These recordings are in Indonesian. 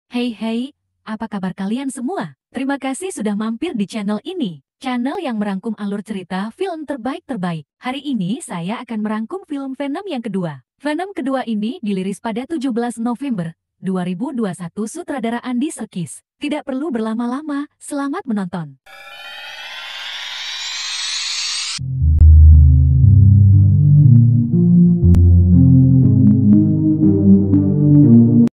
Hey, apa kabar kalian semua? Terima kasih sudah mampir di channel ini. Channel yang merangkum alur cerita film terbaik-terbaik. Hari ini saya akan merangkum film Venom yang kedua. Venom kedua ini dirilis pada 17 November 2021 sutradara Andy Serkis. Tidak perlu berlama-lama, selamat menonton.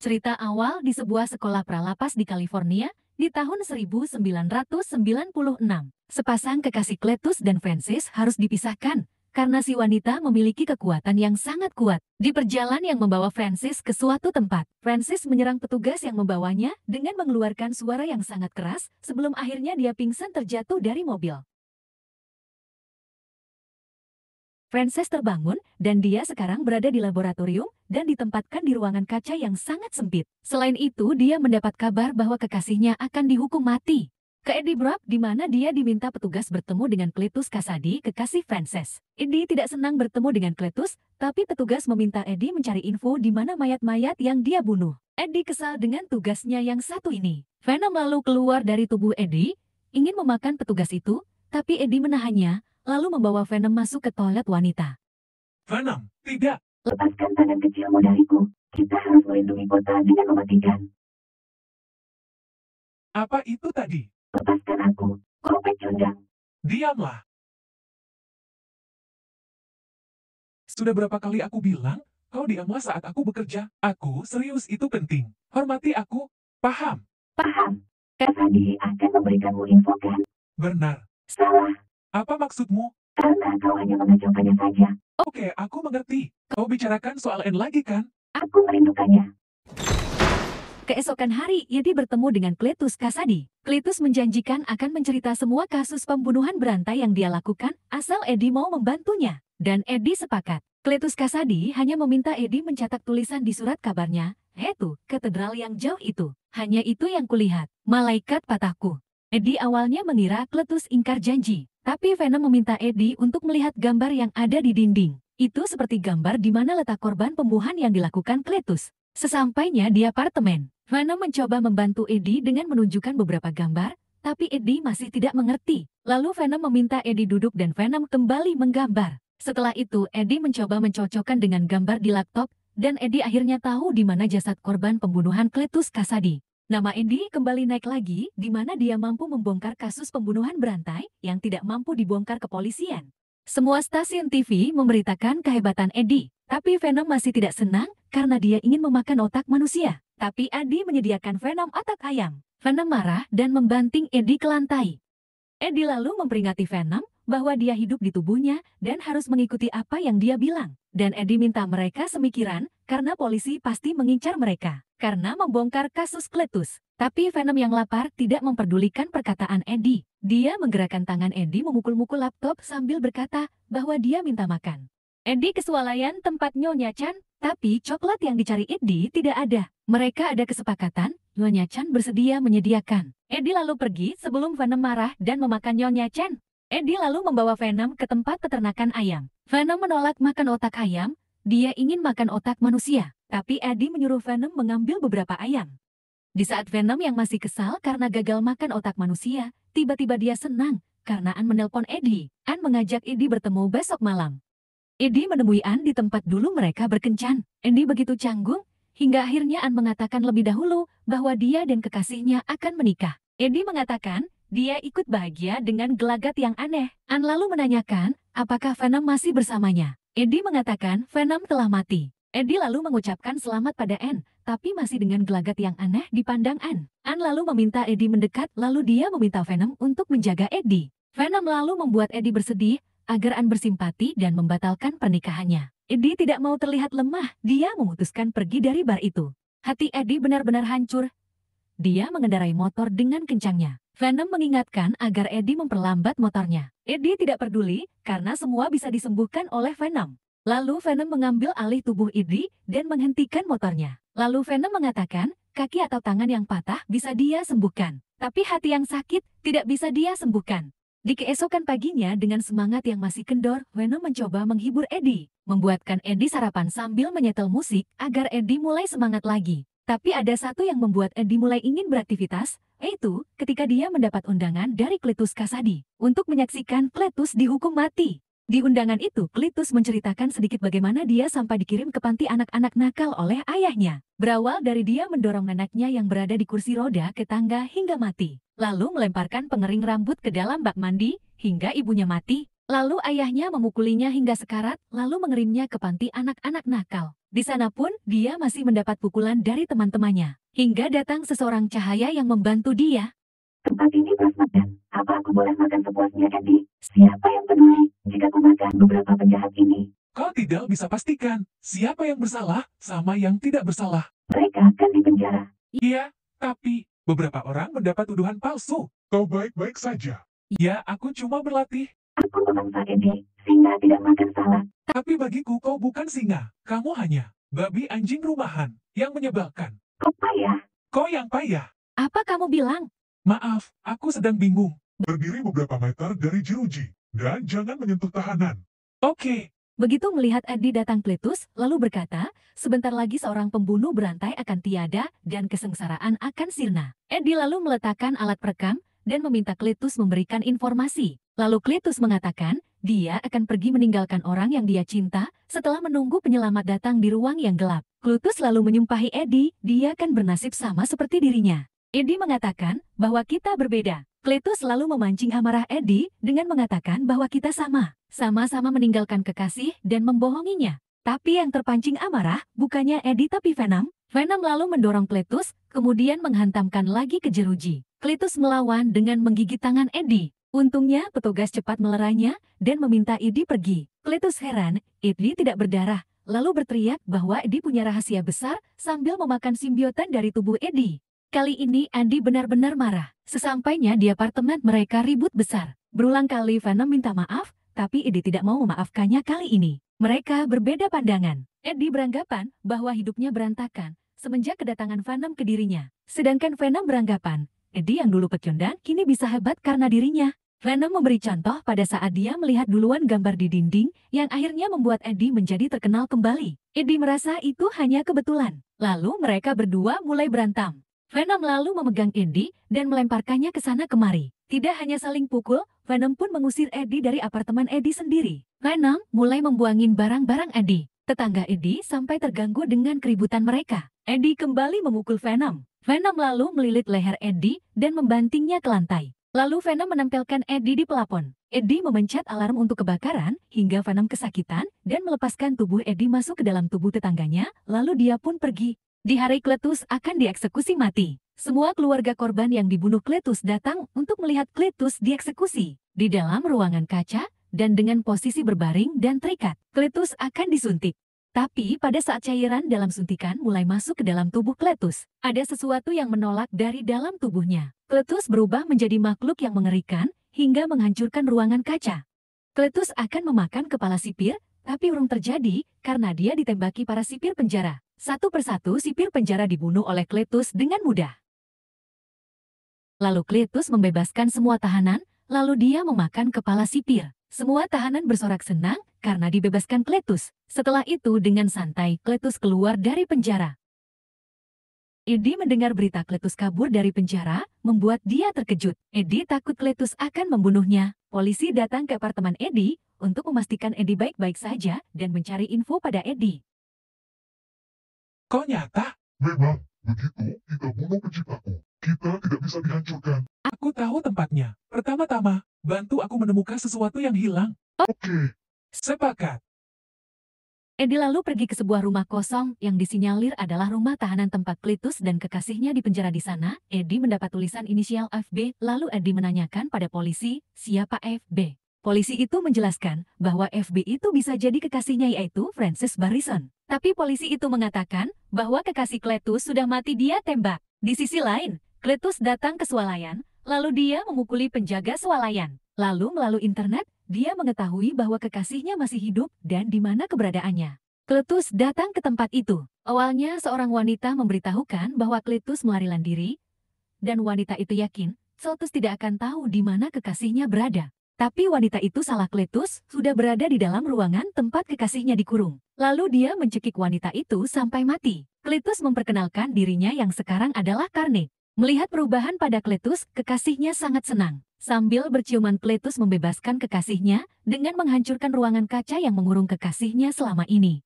Cerita awal di sebuah sekolah pralapas di California di tahun 1996. Sepasang kekasih Cletus dan Francis harus dipisahkan karena si wanita memiliki kekuatan yang sangat kuat. Di perjalanan yang membawa Francis ke suatu tempat, Francis menyerang petugas yang membawanya dengan mengeluarkan suara yang sangat keras sebelum akhirnya dia pingsan terjatuh dari mobil. Frances terbangun, dan dia sekarang berada di laboratorium dan ditempatkan di ruangan kaca yang sangat sempit. Selain itu, dia mendapat kabar bahwa kekasihnya akan dihukum mati. Ke Eddie Brock, di mana dia diminta petugas bertemu dengan Cletus Kasady, kekasih Frances. Eddie tidak senang bertemu dengan Cletus, tapi petugas meminta Eddie mencari info di mana mayat-mayat yang dia bunuh. Eddie kesal dengan tugasnya yang satu ini. Venom lalu keluar dari tubuh Eddie, ingin memakan petugas itu, tapi Eddie menahannya, lalu membawa Venom masuk ke toilet wanita. Venom, tidak. Lepaskan tangan kecilmu dariku. Kita harus melindungi kota dengan mematikan. Apa itu tadi? Lepaskan aku. Kau pecundang. Diamlah. Sudah berapa kali aku bilang, kau diamlah saat aku bekerja. Aku serius, itu penting. Hormati aku. Paham? Paham. Kasady akan memberikanmu info kan? Benar. Salah. Apa maksudmu? Karena kau hanya mengacaukannya saja. Oke, aku mengerti. Kau bicarakan soal N lagi kan? Aku merindukannya. Keesokan hari, Eddie bertemu dengan Cletus Kasady. Cletus menjanjikan akan mencerita semua kasus pembunuhan berantai yang dia lakukan, asal Eddie mau membantunya. Dan Eddie sepakat. Cletus Kasady hanya meminta Eddie mencetak tulisan di surat kabarnya, yaitu katedral yang jauh itu. Hanya itu yang kulihat, malaikat patahku. Eddie awalnya mengira Cletus ingkar janji, tapi Venom meminta Eddie untuk melihat gambar yang ada di dinding. Itu seperti gambar di mana letak korban pembunuhan yang dilakukan Cletus. Sesampainya di apartemen, Venom mencoba membantu Eddie dengan menunjukkan beberapa gambar, tapi Eddie masih tidak mengerti. Lalu Venom meminta Eddie duduk dan Venom kembali menggambar. Setelah itu, Eddie mencoba mencocokkan dengan gambar di laptop, dan Eddie akhirnya tahu di mana jasad korban pembunuhan Cletus Kasady. Nama Eddie kembali naik lagi, di mana dia mampu membongkar kasus pembunuhan berantai yang tidak mampu dibongkar kepolisian. Semua stasiun TV memberitakan kehebatan Eddie, tapi Venom masih tidak senang karena dia ingin memakan otak manusia. Tapi Eddie menyediakan Venom otak ayam. Venom marah dan membanting Eddie ke lantai. Eddie lalu memperingati Venom bahwa dia hidup di tubuhnya dan harus mengikuti apa yang dia bilang. Dan Eddie minta mereka semikiran karena polisi pasti mengincar mereka karena membongkar kasus Cletus. Tapi Venom yang lapar tidak memperdulikan perkataan Eddie. Dia menggerakkan tangan Eddie memukul-mukul laptop sambil berkata bahwa dia minta makan. Eddie kesualayan tempat Nyonya Chan, tapi coklat yang dicari Eddie tidak ada. Mereka ada kesepakatan, Nyonya Chan bersedia menyediakan. Eddie lalu pergi sebelum Venom marah dan memakan Nyonya Chan. Eddie lalu membawa Venom ke tempat peternakan ayam. Venom menolak makan otak ayam, dia ingin makan otak manusia. Tapi Eddie menyuruh Venom mengambil beberapa ayam. Di saat Venom yang masih kesal karena gagal makan otak manusia, tiba-tiba dia senang karena Ann menelpon Eddie. Ann mengajak Eddie bertemu besok malam. Eddie menemui Ann di tempat dulu mereka berkencan. Eddie begitu canggung, hingga akhirnya Ann mengatakan lebih dahulu bahwa dia dan kekasihnya akan menikah. Eddie mengatakan, dia ikut bahagia dengan gelagat yang aneh. Ann lalu menanyakan, apakah Venom masih bersamanya. Eddie mengatakan Venom telah mati. Eddie lalu mengucapkan selamat pada Ann, tapi masih dengan gelagat yang aneh dipandang Ann. Ann lalu meminta Eddie mendekat, lalu dia meminta Venom untuk menjaga Eddie. Venom lalu membuat Eddie bersedih, agar Ann bersimpati dan membatalkan pernikahannya. Eddie tidak mau terlihat lemah, dia memutuskan pergi dari bar itu. Hati Eddie benar-benar hancur. Dia mengendarai motor dengan kencangnya. Venom mengingatkan agar Eddie memperlambat motornya. Eddie tidak peduli, karena semua bisa disembuhkan oleh Venom. Lalu Venom mengambil alih tubuh Eddie dan menghentikan motornya. Lalu Venom mengatakan, kaki atau tangan yang patah bisa dia sembuhkan. Tapi hati yang sakit tidak bisa dia sembuhkan. Di keesokan paginya dengan semangat yang masih kendor, Venom mencoba menghibur Eddie. Membuatkan Eddie sarapan sambil menyetel musik agar Eddie mulai semangat lagi. Tapi ada satu yang membuat Eddie mulai ingin beraktivitas, yaitu ketika dia mendapat undangan dari Cletus Kasadi untuk menyaksikan Cletus dihukum mati. Di undangan itu, Cletus menceritakan sedikit bagaimana dia sampai dikirim ke panti anak-anak nakal oleh ayahnya. Berawal dari dia mendorong anaknya yang berada di kursi roda ke tangga hingga mati. Lalu melemparkan pengering rambut ke dalam bak mandi, hingga ibunya mati. Lalu ayahnya memukulinya hingga sekarat, lalu mengerimnya ke panti anak-anak nakal. Di sana pun, dia masih mendapat pukulan dari teman-temannya. Hingga datang seseorang cahaya yang membantu dia. Tempat ini plasma dan apa aku boleh makan sepuasnya, Eddie? Siapa yang peduli jika aku makan beberapa penjahat ini? Kau tidak bisa pastikan siapa yang bersalah sama yang tidak bersalah. Mereka kan di penjara. Iya, tapi beberapa orang mendapat tuduhan palsu. Kau baik-baik saja. Ya, aku cuma berlatih. Aku memangsa, Eddie. Singa tidak makan salad. Tapi bagiku kau bukan singa. Kamu hanya babi anjing rumahan yang menyebalkan. Kok payah? Kau yang payah. Apa kamu bilang? Maaf, aku sedang bingung. Berdiri beberapa meter dari jeruji, dan jangan menyentuh tahanan. Oke. Begitu melihat Eddie datang Cletus, lalu berkata, sebentar lagi seorang pembunuh berantai akan tiada dan kesengsaraan akan sirna. Eddie lalu meletakkan alat perekam dan meminta Cletus memberikan informasi. Lalu Cletus mengatakan, dia akan pergi meninggalkan orang yang dia cinta setelah menunggu penyelamat datang di ruang yang gelap. Cletus lalu menyumpahi Eddie, dia akan bernasib sama seperti dirinya. Eddie mengatakan bahwa kita berbeda. Cletus lalu memancing amarah Eddie dengan mengatakan bahwa kita sama-sama meninggalkan kekasih dan membohonginya. Tapi yang terpancing amarah bukannya Eddie tapi Venom. Venom lalu mendorong Cletus, kemudian menghantamkan lagi ke jeruji. Cletus melawan dengan menggigit tangan Eddie. Untungnya petugas cepat melerainya dan meminta Eddie pergi. Cletus heran, Eddie tidak berdarah, lalu berteriak bahwa Eddie punya rahasia besar sambil memakan simbiotan dari tubuh Eddie. Kali ini Andy benar-benar marah. Sesampainya di apartemen mereka ribut besar. Berulang kali Venom minta maaf, tapi Eddie tidak mau memaafkannya kali ini. Mereka berbeda pandangan. Eddie beranggapan bahwa hidupnya berantakan semenjak kedatangan Venom ke dirinya. Sedangkan Venom beranggapan, Eddie yang dulu pecundang kini bisa hebat karena dirinya. Venom memberi contoh pada saat dia melihat duluan gambar di dinding yang akhirnya membuat Eddie menjadi terkenal kembali. Eddie merasa itu hanya kebetulan. Lalu mereka berdua mulai berantem. Venom lalu memegang Eddie dan melemparkannya ke sana kemari. Tidak hanya saling pukul, Venom pun mengusir Eddie dari apartemen Eddie sendiri. Venom mulai membuangin barang-barang Eddie. Tetangga Eddie sampai terganggu dengan keributan mereka. Eddie kembali memukul Venom. Venom lalu melilit leher Eddie dan membantingnya ke lantai. Lalu Venom menempelkan Eddie di pelapon. Eddie memencet alarm untuk kebakaran hingga Venom kesakitan dan melepaskan tubuh Eddie masuk ke dalam tubuh tetangganya, lalu dia pun pergi. Di hari Cletus akan dieksekusi mati. Semua keluarga korban yang dibunuh Cletus datang untuk melihat Cletus dieksekusi. Di dalam ruangan kaca dan dengan posisi berbaring dan terikat, Cletus akan disuntik. Tapi pada saat cairan dalam suntikan mulai masuk ke dalam tubuh Cletus, ada sesuatu yang menolak dari dalam tubuhnya. Cletus berubah menjadi makhluk yang mengerikan hingga menghancurkan ruangan kaca. Cletus akan memakan kepala sipir, tapi urung terjadi karena dia ditembaki para sipir penjara. Satu persatu sipir penjara dibunuh oleh Cletus dengan mudah. Lalu Cletus membebaskan semua tahanan, lalu dia memakan kepala sipir. Semua tahanan bersorak senang karena dibebaskan Cletus. Setelah itu dengan santai Cletus keluar dari penjara. Eddie mendengar berita Cletus kabur dari penjara, membuat dia terkejut. Eddie takut Cletus akan membunuhnya. Polisi datang ke apartemen Eddie untuk memastikan Eddie baik-baik saja dan mencari info pada Eddie. Kau nyata? Memang, begitu kita bunuh penciptaku. Kita tidak bisa dihancurkan. Aku tahu tempatnya. Pertama-tama, bantu aku menemukan sesuatu yang hilang. Oke. Sepakat. Eddie lalu pergi ke sebuah rumah kosong yang disinyalir adalah rumah tahanan tempat Cletus dan kekasihnya di penjara di sana. Eddie mendapat tulisan inisial FB, lalu Eddie menanyakan pada polisi, siapa FB? Polisi itu menjelaskan bahwa FB itu bisa jadi kekasihnya yaitu Francis Barrison. Tapi polisi itu mengatakan bahwa kekasih Cletus sudah mati dia tembak. Di sisi lain, Cletus datang ke swalayan, lalu dia memukuli penjaga swalayan. Lalu melalui internet, dia mengetahui bahwa kekasihnya masih hidup dan di mana keberadaannya. Cletus datang ke tempat itu. Awalnya seorang wanita memberitahukan bahwa Cletus melarikan diri, dan wanita itu yakin Cletus tidak akan tahu di mana kekasihnya berada. Tapi wanita itu salah. Cletus sudah berada di dalam ruangan tempat kekasihnya dikurung. Lalu dia mencekik wanita itu sampai mati. Cletus memperkenalkan dirinya yang sekarang adalah Carnage. Melihat perubahan pada Cletus, kekasihnya sangat senang. Sambil berciuman, Cletus membebaskan kekasihnya dengan menghancurkan ruangan kaca yang mengurung kekasihnya selama ini.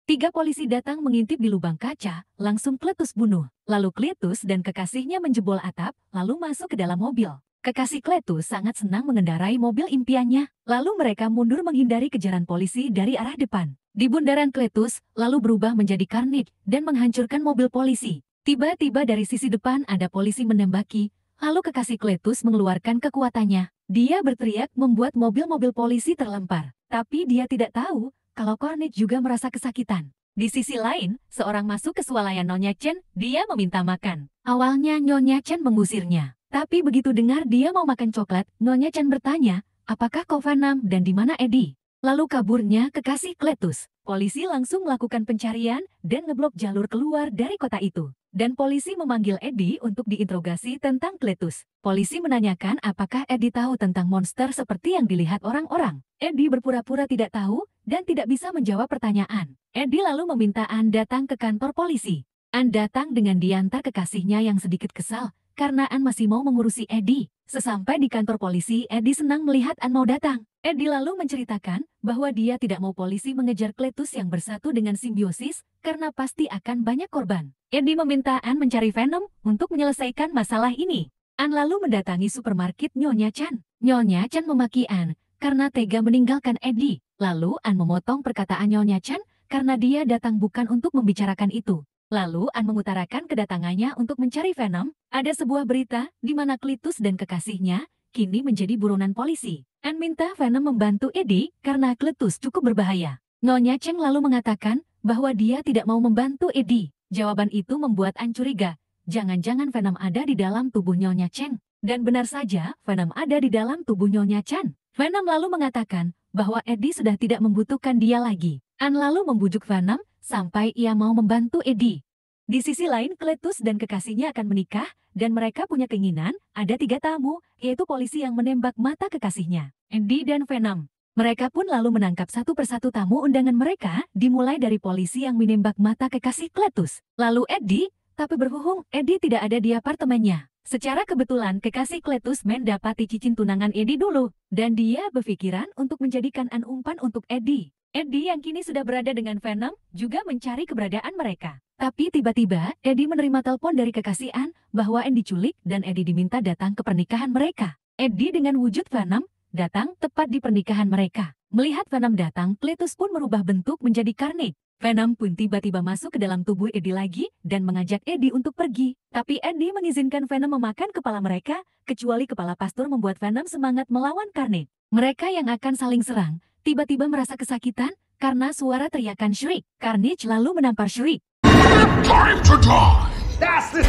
3 polisi datang mengintip di lubang kaca, langsung Cletus bunuh. Lalu Cletus dan kekasihnya menjebol atap, lalu masuk ke dalam mobil. Kekasih Cletus sangat senang mengendarai mobil impiannya, lalu mereka mundur menghindari kejaran polisi dari arah depan. Di bundaran, Cletus lalu berubah menjadi Carnage dan menghancurkan mobil polisi. Tiba-tiba dari sisi depan ada polisi menembaki, lalu kekasih Cletus mengeluarkan kekuatannya. Dia berteriak membuat mobil-mobil polisi terlempar, tapi dia tidak tahu kalau Carnage juga merasa kesakitan. Di sisi lain, seorang masuk ke swalayan Nyonya Chen, dia meminta makan. Awalnya Nyonya Chen mengusirnya, tapi begitu dengar dia mau makan coklat, Nyonya Chen bertanya, apakah kau Venom dan di mana Eddie? Lalu kaburnya kekasih Cletus. Polisi langsung melakukan pencarian dan ngeblok jalur keluar dari kota itu. Dan polisi memanggil Eddie untuk diinterogasi tentang Cletus. Polisi menanyakan apakah Eddie tahu tentang monster seperti yang dilihat orang-orang. Eddie berpura-pura tidak tahu dan tidak bisa menjawab pertanyaan. Eddie lalu meminta Ann datang ke kantor polisi. Ann datang dengan diantar kekasihnya yang sedikit kesal karena Ann masih mau mengurusi Eddie. Sesampai di kantor polisi, Eddie senang melihat Ann mau datang. Eddie lalu menceritakan bahwa dia tidak mau polisi mengejar Cletus yang bersatu dengan simbiosis karena pasti akan banyak korban. Eddie meminta Ann mencari Venom untuk menyelesaikan masalah ini. Ann lalu mendatangi supermarket Nyonya Chen. Nyonya Chen memaki Ann karena tega meninggalkan Eddie. Lalu Ann memotong perkataan Nyonya Chen karena dia datang bukan untuk membicarakan itu. Lalu Ann mengutarakan kedatangannya untuk mencari Venom. Ada sebuah berita di mana Cletus dan kekasihnya kini menjadi buronan polisi. Ann minta Venom membantu Eddie karena Cletus cukup berbahaya. Nyonya Chen lalu mengatakan bahwa dia tidak mau membantu Eddie. Jawaban itu membuat Ann curiga. Jangan-jangan Venom ada di dalam tubuh Nyonya Chen. Dan benar saja, Venom ada di dalam tubuh Nyonya Chen. Venom lalu mengatakan bahwa Eddie sudah tidak membutuhkan dia lagi. Ann lalu membujuk Venom sampai ia mau membantu Eddie. Di sisi lain, Cletus dan kekasihnya akan menikah, dan mereka punya keinginan, ada 3 tamu, yaitu polisi yang menembak mata kekasihnya, Eddie dan Venom. Mereka pun lalu menangkap satu persatu tamu undangan mereka, dimulai dari polisi yang menembak mata kekasih Cletus. Lalu Eddie, tapi berhubung Eddie tidak ada di apartemennya. Secara kebetulan, kekasih Cletus mendapati cincin tunangan Eddie dulu, dan dia berpikiran untuk menjadikan Ann umpan untuk Eddie. Eddie yang kini sudah berada dengan Venom juga mencari keberadaan mereka. Tapi tiba-tiba, Eddie menerima telepon dari kekasih Ann bahwa Ann diculik dan Eddie diminta datang ke pernikahan mereka. Eddie dengan wujud Venom datang tepat di pernikahan mereka. Melihat Venom datang, Cletus pun merubah bentuk menjadi Carnage. Venom pun tiba-tiba masuk ke dalam tubuh Eddie lagi dan mengajak Eddie untuk pergi. Tapi Eddie mengizinkan Venom memakan kepala mereka, kecuali kepala pastor membuat Venom semangat melawan Carnage. Mereka yang akan saling serang, tiba-tiba merasa kesakitan karena suara teriakan Shriek. Carnage lalu menampar Shriek. Time to die! That's the...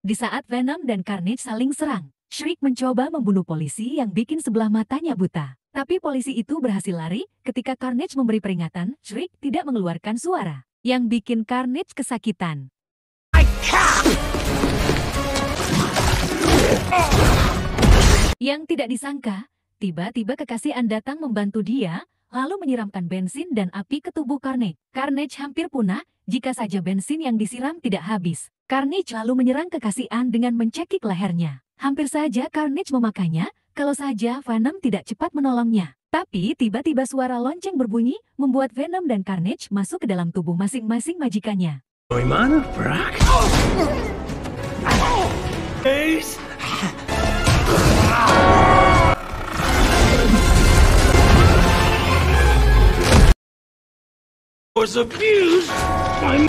Di saat Venom dan Carnage saling serang, Shriek mencoba membunuh polisi yang bikin sebelah matanya buta. Tapi polisi itu berhasil lari ketika Carnage memberi peringatan. Shriek tidak mengeluarkan suara, yang bikin Carnage kesakitan. Yang tidak disangka, tiba-tiba kekasih Ann datang membantu dia, lalu menyiramkan bensin dan api ke tubuh Carnage. Carnage hampir punah jika saja bensin yang disiram tidak habis. Carnage lalu menyerang kekasih Ann dengan mencekik lehernya. Hampir saja Carnage memakannya, kalau saja Venom tidak cepat menolongnya. Tapi tiba-tiba suara lonceng berbunyi, membuat Venom dan Carnage masuk ke dalam tubuh masing-masing majikannya. Bagaimana, Brak? Was abused by...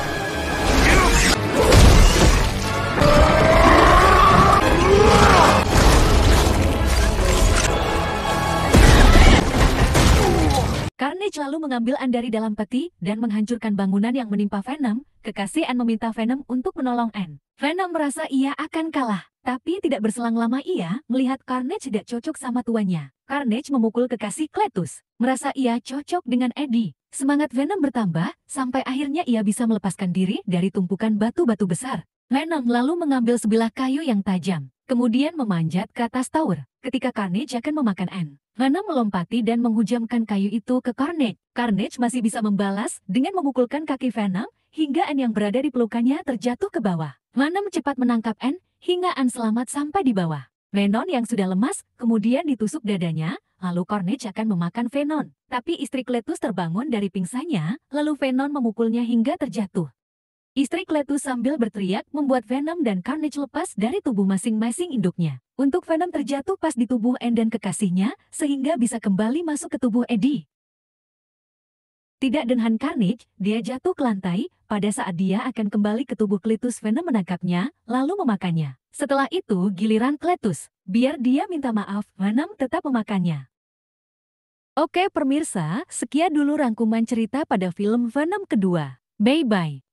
Carnage lalu mengambil Ann dari dalam peti dan menghancurkan bangunan yang menimpa Venom. Kekasih Ann meminta Venom untuk menolong Ann. Venom merasa ia akan kalah. Tapi tidak berselang lama ia melihat Carnage tidak cocok sama tuannya. Carnage memukul kekasih Cletus. Merasa ia cocok dengan Eddie. Semangat Venom bertambah, sampai akhirnya ia bisa melepaskan diri dari tumpukan batu-batu besar. Venom lalu mengambil sebilah kayu yang tajam, kemudian memanjat ke atas tower. Ketika Carnage akan memakan Anne, Venom melompati dan menghujamkan kayu itu ke Carnage. Carnage masih bisa membalas dengan memukulkan kaki Venom, hingga Anne yang berada di pelukannya terjatuh ke bawah. Venom cepat menangkap Anne, hingga Anne selamat sampai di bawah. Venom yang sudah lemas, kemudian ditusuk dadanya, lalu Carnage akan memakan Venom. Tapi istri Cletus terbangun dari pingsannya, lalu Venom memukulnya hingga terjatuh. Istri Cletus sambil berteriak membuat Venom dan Carnage lepas dari tubuh masing-masing induknya. Untuk Venom terjatuh pas di tubuh Anne dan kekasihnya, sehingga bisa kembali masuk ke tubuh Eddie. Tidak dengan Carnage, dia jatuh ke lantai, pada saat dia akan kembali ke tubuh Cletus Venom menangkapnya, lalu memakannya. Setelah itu giliran Cletus, biar dia minta maaf, Venom tetap memakannya. Oke pemirsa, sekian dulu rangkuman cerita pada film Venom kedua. Bye-bye.